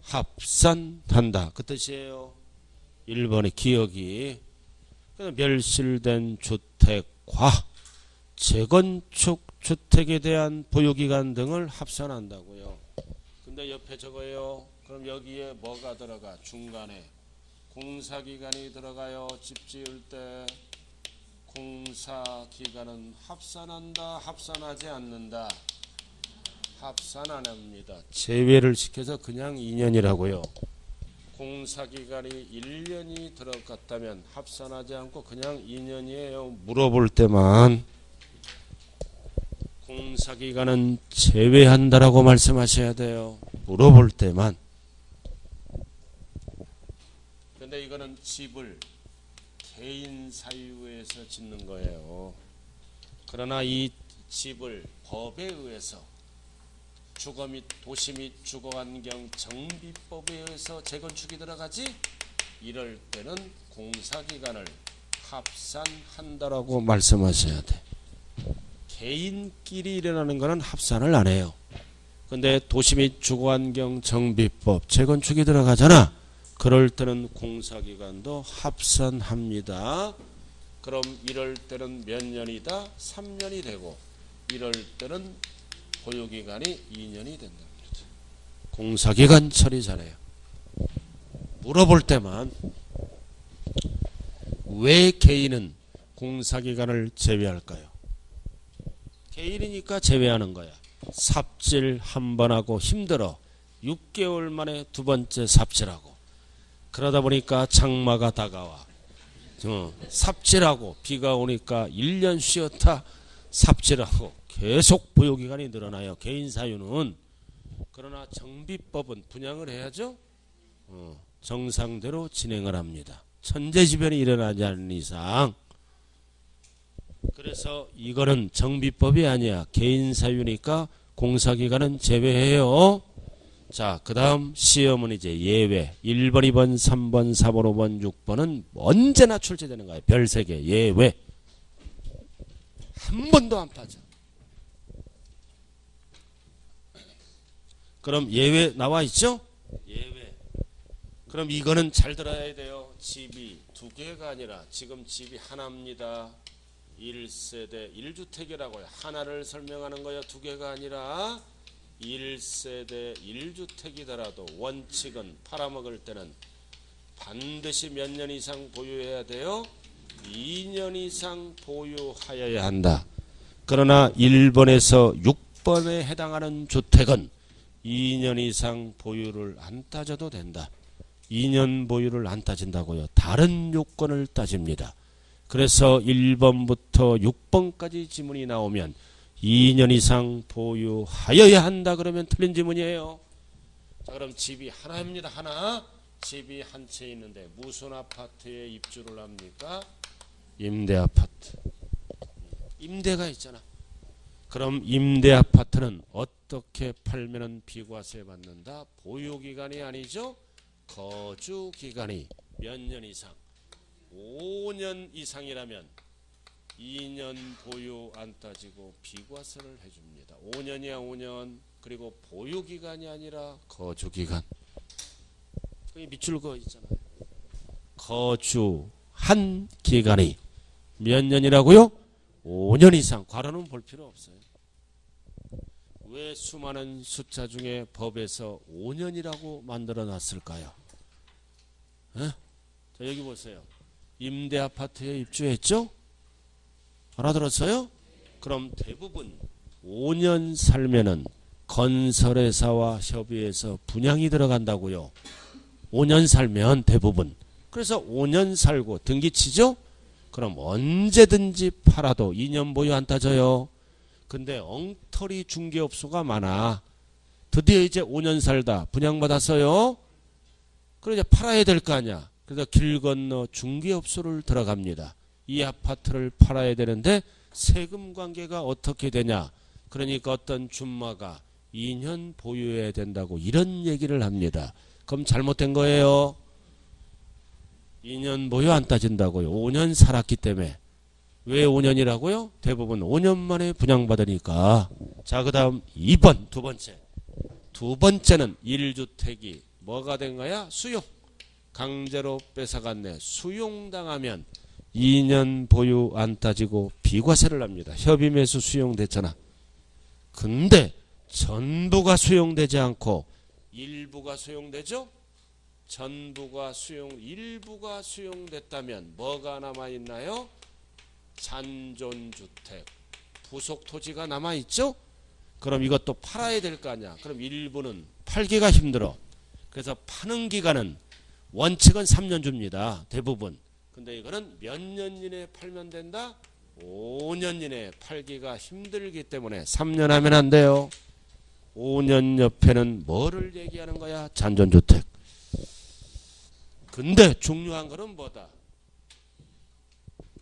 합산한다. 그 뜻이에요. 1번의 기억이 멸실된 주택과 재건축 주택에 대한 보유기간 등을 합산한다고요. 근데 옆에 적어요. 그럼 여기에 뭐가 들어가? 중간에 공사기간이 들어가요. 집 지을 때 공사기간은 합산한다, 합산하지 않는다. 합산 안 합니다. 제외를 시켜서 그냥 2년이라고요. 공사기간이 1년이 들어갔다면 합산하지 않고 그냥 2년이에요. 물어볼 때만 공사기간은 제외한다라고 말씀하셔야 돼요. 물어볼 때만. 근데 이거는 집을 개인 사유에서 짓는 거예요. 그러나 이 집을 법에 의해서 주거 및 도시 및 주거환경 정비법에 의해서 재건축이 들어가지, 이럴 때는 공사기간을 합산한다라고 말씀하셔야 돼. 개인끼리 일어나는 거는 합산을 안 해요. 근데 도시 및 주거환경 정비법 재건축이 들어가잖아. 그럴 때는 공사기간도 합산합니다. 그럼 이럴 때는 몇 년이다? 3년이 되고, 이럴 때는 보유기간이 2년이 된다는 거죠. 공사기간 처리 잘해요. 물어볼 때만 왜 개인은 공사기간을 제외할까요? 개인이니까 제외하는 거야. 삽질 한 번 하고 힘들어 6개월 만에 두 번째 삽질하고, 그러다 보니까 장마가 다가와 삽질하고, 비가 오니까 1년 쉬었다 삽질하고, 계속 보유기간이 늘어나요. 개인 사유는. 그러나 정비법은 분양을 해야죠. 정상대로 진행을 합니다. 천재지변이 일어나지 않는 이상. 그래서 이거는 정비법이 아니야. 개인 사유니까 공사기간은 제외해요. 자, 그 다음 시험은 이제 예외. 1번, 2번, 3번, 4번, 5번, 6번은 언제나 출제되는 거예요. 별 3개 예외. 한 번도 안 빠져. 그럼 예외 나와 있죠? 예외. 그럼 이거는 잘 들어야 돼요. 집이 2개가 아니라 지금 집이 하나입니다. 1세대 1주택이라고요. 하나를 설명하는 거예요. 2개가 아니라 1세대 1주택이더라도 원칙은 팔아먹을 때는 반드시 몇 년 이상 보유해야 돼요? 2년 이상 보유하여야 한다. 그러나 1번에서 6번에 해당하는 주택은 2년 이상 보유를 안 따져도 된다. 2년 보유를 안 따진다고요. 다른 요건을 따집니다. 그래서 1번부터 6번까지 지문이 나오면 2년 이상 보유하여야 한다 그러면 틀린 지문이에요. 자, 그럼 집이 하나입니다. 하나. 집이 한 채 있는데 무슨 아파트에 입주를 합니까? 임대 아파트. 임대가 있잖아. 그럼 임대 아파트는 어떻게 팔면은 비과세 받는다? 보유기간이 아니죠. 거주기간이 몇 년 이상? 5년 이상이라면 2년 보유 안 따지고 비과세를 해줍니다. 5년이야 5년. 그리고 보유기간이 아니라 거주기간. 그 밑줄 그어 있잖아요. 거주한 기간이 몇 년이라고요? 5년 이상. 괄호는 볼 필요 없어요. 왜 수많은 숫자 중에 법에서 5년이라고 만들어 놨을까요? 자, 여기 보세요. 임대 아파트에 입주했죠? 알아들었어요? 그럼 대부분 5년 살면은 건설회사와 협의해서 분양이 들어간다고요. 5년 살면 대부분. 그래서 5년 살고 등기치죠? 그럼 언제든지 팔아도 2년 보유 안 따져요. 근데 엉터리 중개업소가 많아. 드디어 이제 5년 살다 분양받았어요. 그럼 이제 팔아야 될 거 아니야. 그래서 길 건너 중개업소를 들어갑니다. 이 아파트를 팔아야 되는데 세금 관계가 어떻게 되냐. 그러니까 어떤 줌마가 2년 보유해야 된다고 이런 얘기를 합니다. 그럼 잘못된 거예요. 2년 보유 안 따진다고요. 5년 살았기 때문에. 왜 5년이라고요? 대부분 5년 만에 분양받으니까. 자, 그 다음 2번 두 번째. 두 번째는 1주택이 뭐가 된 거야? 수용. 강제로 뺏어갔네. 수용당하면 2년 보유 안 따지고 비과세를 합니다. 협의매수 수용됐잖아. 근데 전부가 수용되지 않고 일부가 수용되죠? 전부가 일부가 수용됐다면 뭐가 남아있나요? 잔존주택, 부속토지가 남아있죠? 그럼 이것도 팔아야 될 거 아니야. 그럼 일부는 팔기가 힘들어. 그래서 파는 기간은 원칙은 3년 줍니다. 대부분. 근데 이거는 몇 년 이내에 팔면 된다? 5년 이내에 팔기가 힘들기 때문에 3년 하면 안 돼요. 5년 옆에는 뭐를 얘기하는 거야? 잔존주택. 근데 중요한 거는 뭐다?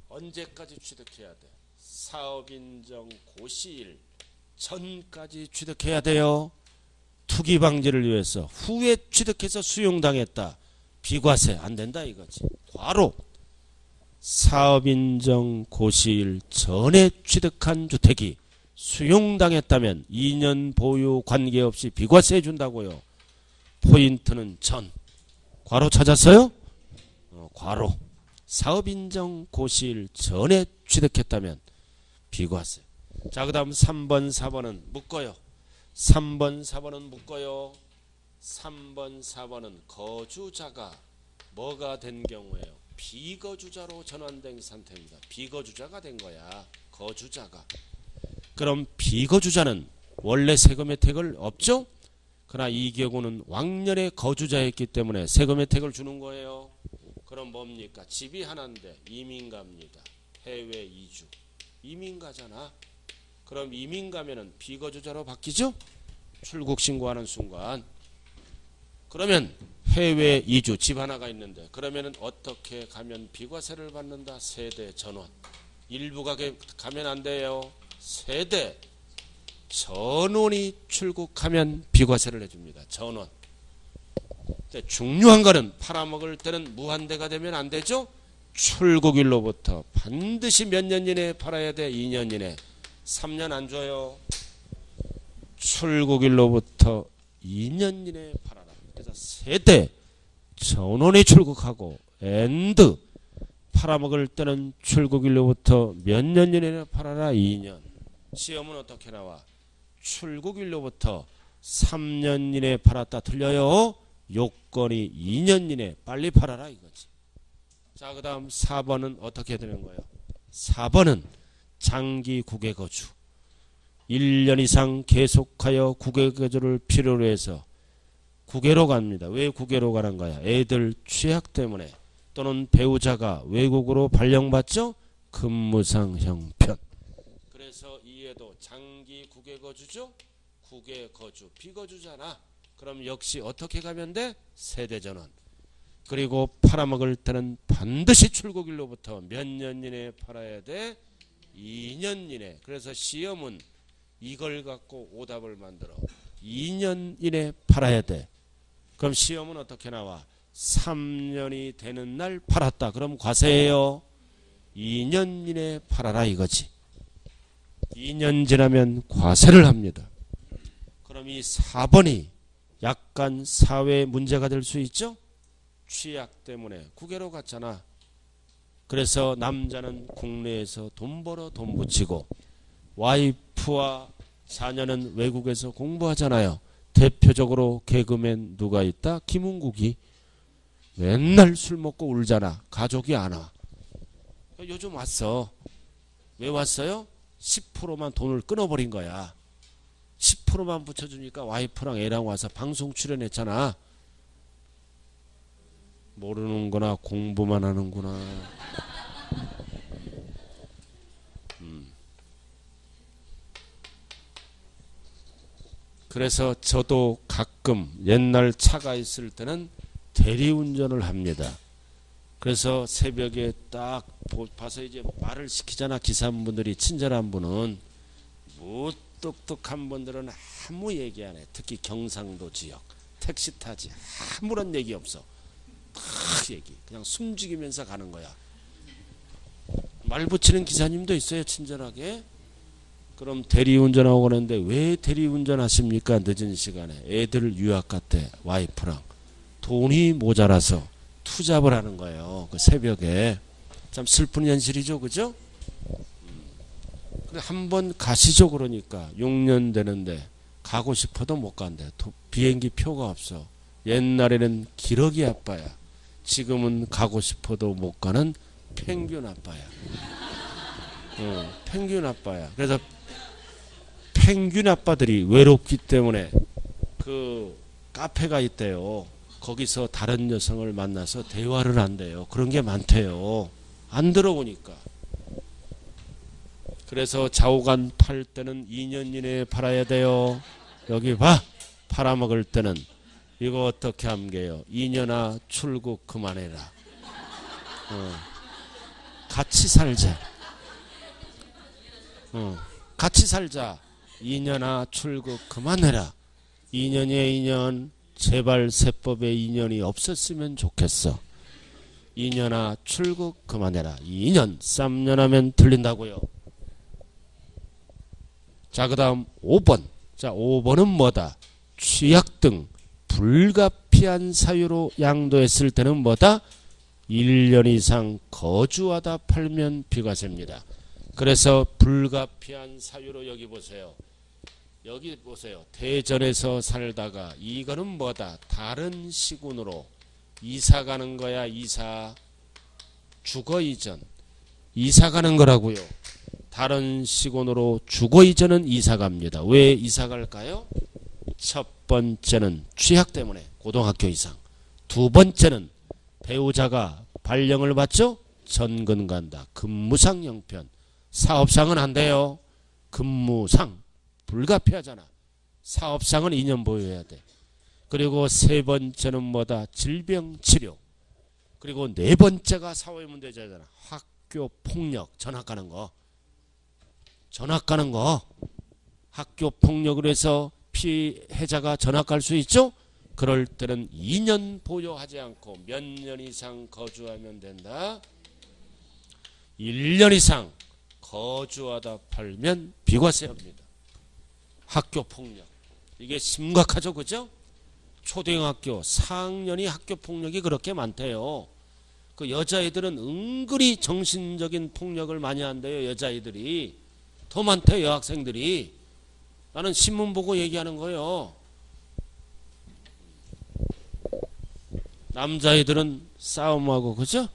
언제까지 취득해야 돼? 사업인정 고시일 전까지 취득해야 돼요. 투기 방지를 위해서 후에 취득해서 수용당했다. 비과세 안 된다 이거지. 바로 사업인정 고시일 전에 취득한 주택이 수용당했다면 2년 보유 관계없이 비과세 해준다고요. 포인트는 전. 괄호 찾았어요? 괄호. 사업인정 고시일 전에 취득했다면 비과세. 자, 그 다음 3번 4번은 묶어요. 3번 4번은 묶어요. 3번 4번은 거주자가 뭐가 된 경우에요? 비거주자로 전환된 상태입니다. 비거주자가 된 거야. 거주자가. 그럼 비거주자는 원래 세금 혜택을 없죠? 그러나 이 경우는 왕년에 거주자였기 때문에 세금 혜택을 주는 거예요. 그럼 뭡니까? 집이 하나인데 이민가입니다. 해외 이주. 이민가잖아. 그럼 이민가면은 비거주자로 바뀌죠? 출국 신고하는 순간. 그러면 해외 이주 집 하나가 있는데 그러면은 어떻게 가면 비과세를 받는다? 세대 전원. 일부가 가면 안 돼요. 세대 전원이 출국하면 비과세를 해줍니다. 전원. 중요한 거는 팔아먹을 때는 무한대가 되면 안 되죠. 출국일로부터 반드시 몇 년 이내에 팔아야 돼. 2년 이내. 3년 안 줘요. 출국일로부터 2년 이내에 팔아라. 그래서 세대 전원이 출국하고 엔드 팔아먹을 때는 출국일로부터 몇 년 이내에 팔아라. 2년. 시험은 어떻게 나와? 출국일로부터 3년 이내에 팔았다. 틀려요. 요건이 2년 이내에 빨리 팔아라 이거지. 자, 그 다음 4번은 어떻게 되는 거예요? 4번은 장기 국외거주. 1년 이상 계속하여 국외거주를 필요로 해서 국외로 갑니다. 왜 국외로 가는 거야? 애들 취약 때문에 또는 배우자가 외국으로 발령받죠? 근무상 형편. 그래서 이에도 장기 국외거주죠? 국외거주. 비거주잖아. 그럼 역시 어떻게 가면 돼? 세대전원. 그리고 팔아먹을 때는 반드시 출국일로부터 몇 년 이내에 팔아야 돼? 2년 이내. 그래서 시험은 이걸 갖고 오답을 만들어 2년 이내 팔아야 돼. 그럼 시험은 어떻게 나와? 3년이 되는 날 팔았다. 그럼 과세예요. 2년 이내 팔아라 이거지. 2년 지나면 과세를 합니다. 그럼 이 4번이 약간 사회 문제가 될 수 있죠? 취약 때문에 국외로 갔잖아. 그래서 남자는 국내에서 돈 벌어 돈 붙이고 와이프와 자녀는 외국에서 공부하잖아요. 대표적으로 개그맨 누가 있다? 김은국이. 맨날 술 먹고 울잖아. 가족이 안 와. 요즘 왔어. 왜 왔어요? 10%만 돈을 끊어버린 거야. 10%만 붙여주니까 와이프랑 애랑 와서 방송 출연했잖아. 모르는구나. 공부만 하는구나. 그래서 저도 가끔 옛날 차가 있을 때는 대리운전을 합니다. 그래서 새벽에 딱 봐서 이제 말을 시키잖아. 기사분들이 친절한 분은. 무뚝뚝한 분들은 아무 얘기 안 해. 특히 경상도 지역 택시 타지 아무런 얘기 없어. 딱 얘기 그냥 숨죽이면서 가는 거야. 말 붙이는 기사님도 있어요. 친절하게. 그럼 대리운전하고 그러는데 왜 대리운전 하십니까? 늦은 시간에. 애들 유학 갔대. 와이프랑. 돈이 모자라서 투잡을 하는 거예요. 그 새벽에. 참 슬픈 현실이죠. 그죠? 한번 가시죠. 그러니까 6년 되는데 가고 싶어도 못 간대. 비행기 표가 없어. 옛날에는 기러기 아빠야. 지금은 가고 싶어도 못 가는 펭귄 아빠야. 펭귄 아빠야. 그래서 펭귄 아빠들이 외롭기 때문에 그 카페가 있대요. 거기서 다른 여성을 만나서 대화를 한대요. 그런 게 많대요. 안 들어오니까. 그래서 좌우간 팔 때는 2년 이내에 팔아야 돼요. 여기 봐. 팔아먹을 때는 이거 어떻게 함게요? 2년아 출국 그만해라. 같이 살자. 같이 살자. 2년아 출국 그만해라. 2년이에 2년. 제발 세법에 2년이 없었으면 좋겠어. 2년아 출국 그만해라. 2년 3년 하면 틀린다고요. 자, 그 다음 5번. 자, 5번은 뭐다? 취약 등 불가피한 사유로 양도했을 때는 뭐다? 1년 이상 거주하다 팔면 비과세입니다. 그래서 불가피한 사유로 여기 보세요. 여기 보세요. 대전에서 살다가 이거는 뭐다? 다른 시군으로 이사 가는 거야. 이사. 주거 이전. 이사 가는 거라고요. 다른 시군으로 주거 이전은 이사 갑니다. 왜 이사 갈까요? 첫 번째는 취약 때문에 고등학교 이상. 두 번째는 배우자가 발령을 받죠? 전근 간다. 근무상 형편. 사업상은 안 돼요. 근무상. 불가피하잖아. 사업상은 2년 보유해야 돼. 그리고 세 번째는 뭐다? 질병치료. 그리고 네 번째가 사회문제잖아. 학교 폭력. 전학 가는 거. 전학 가는 거. 학교 폭력으로 해서 피해자가 전학 갈 수 있죠? 그럴 때는 2년 보유하지 않고 몇 년 이상 거주하면 된다. 1년 이상 거주하다 팔면 비과세합니다. 학교 폭력. 이게 심각하죠. 그죠? 초등학교 4학년이 학교 폭력이 그렇게 많대요. 그 여자애들은 은근히 정신적인 폭력을 많이 한대요. 여자애들이. 더 많대요. 여학생들이. 나는 신문 보고 얘기하는 거예요. 남자애들은 싸움하고 그죠?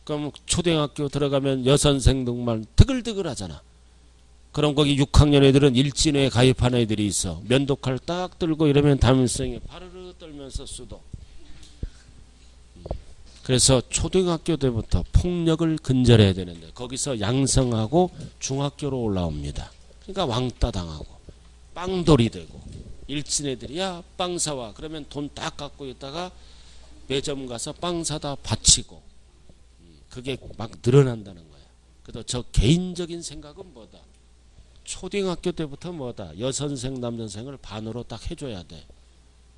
그럼 초등학교 들어가면 여선생 등만 드글드글 하잖아. 그럼 거기 6학년 애들은 일진회에 가입한 애들이 있어. 면도칼 딱 들고 이러면 담임선생이 바르르 떨면서 수도. 그래서 초등학교 때부터 폭력을 근절해야 되는데 거기서 양성하고 중학교로 올라옵니다. 그러니까 왕따 당하고 빵돌이 되고 일진 애들이 야 빵 사와. 그러면 돈 딱 갖고 있다가 매점 가서 빵 사다 바치고 그게 막 늘어난다는 거야. 그래서 저 개인적인 생각은 뭐다? 초등학교 때부터 뭐다. 여선생, 남선생을 반으로 딱 해줘야 돼.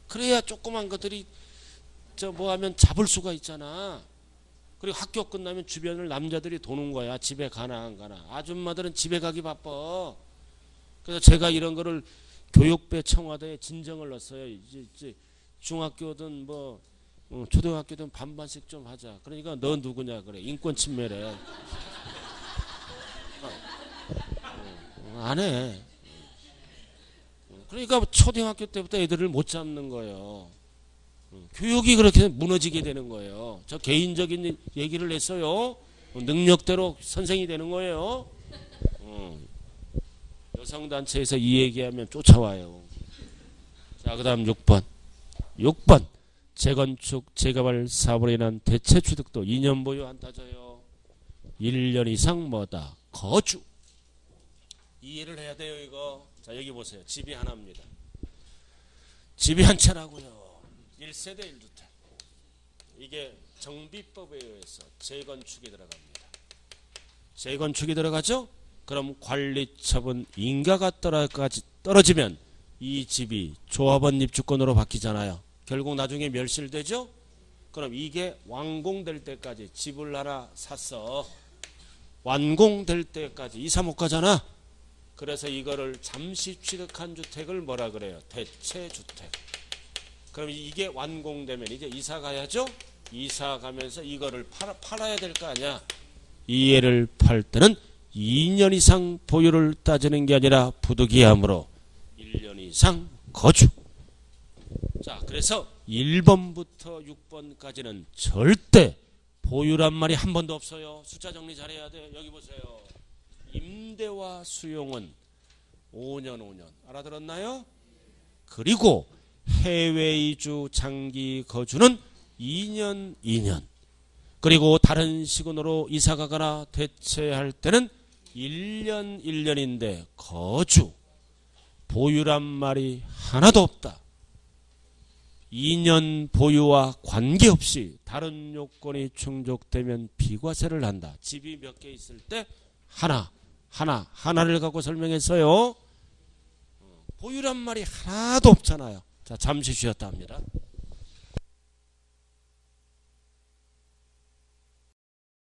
그래야 조그만 것들이 저 뭐 하면 잡을 수가 있잖아. 그리고 학교 끝나면 주변을 남자들이 도는 거야. 집에 가나 안 가나. 아줌마들은 집에 가기 바빠. 그래서 제가 이런 거를 교육부 청와대에 진정을 넣었어요. 이제 중학교든 뭐 초등학교든 반반씩 좀 하자. 그러니까 너 누구냐 그래. 인권 침해래. 안 해. 그러니까 초등학교 때부터 애들을 못 잡는 거예요. 교육이 그렇게 무너지게 되는 거예요. 저 개인적인 얘기를 했어요. 능력대로 선생이 되는 거예요. 여성단체에서 이 얘기하면 쫓아와요. 자, 그 다음 6번. 6번. 재건축, 재개발 사업으로 인한 대체 취득도 2년 보유 안 따져요. 1년 이상 뭐다? 거주. 이해를 해야 돼요, 이거. 자, 여기 보세요. 집이 하나입니다. 집이 한 채라고요. 1세대 1주택. 이게 정비법에 의해서 재건축이 들어갑니다. 재건축이 들어가죠? 그럼 관리처분 인가가 떨어지면 이 집이 조합원 입주권으로 바뀌잖아요. 결국 나중에 멸실되죠? 그럼 이게 완공될 때까지 집을 하나 샀어. 완공될 때까지 이사 못 가잖아. 그래서 이거를 잠시 취득한 주택을 뭐라 그래요? 대체주택. 그럼 이게 완공되면 이제 이사 가야죠? 이사 가면서 이거를 팔아야 될 거 아니야. 이 애를 팔 때는 2년 이상 보유를 따지는 게 아니라 부득이함으로 1년 이상 거주. 자, 그래서 1번부터 6번까지는 절대 보유란 말이 한 번도 없어요. 숫자 정리 잘해야 돼. 여기 보세요. 임대와 수용은 5년. 알아들었나요? 그리고 해외 이주 장기 거주는 2년. 그리고 다른 시군으로 이사 가거나 대체할 때는 1년인데 거주. 보유란 말이 하나도 없다. 2년 보유와 관계없이 다른 요건이 충족되면 비과세를 한다. 집이 몇 개 있을 때 하나를 갖고 설명했어요. 보유란 말이 하나도 없잖아요. 자, 잠시 쉬었다 합니다.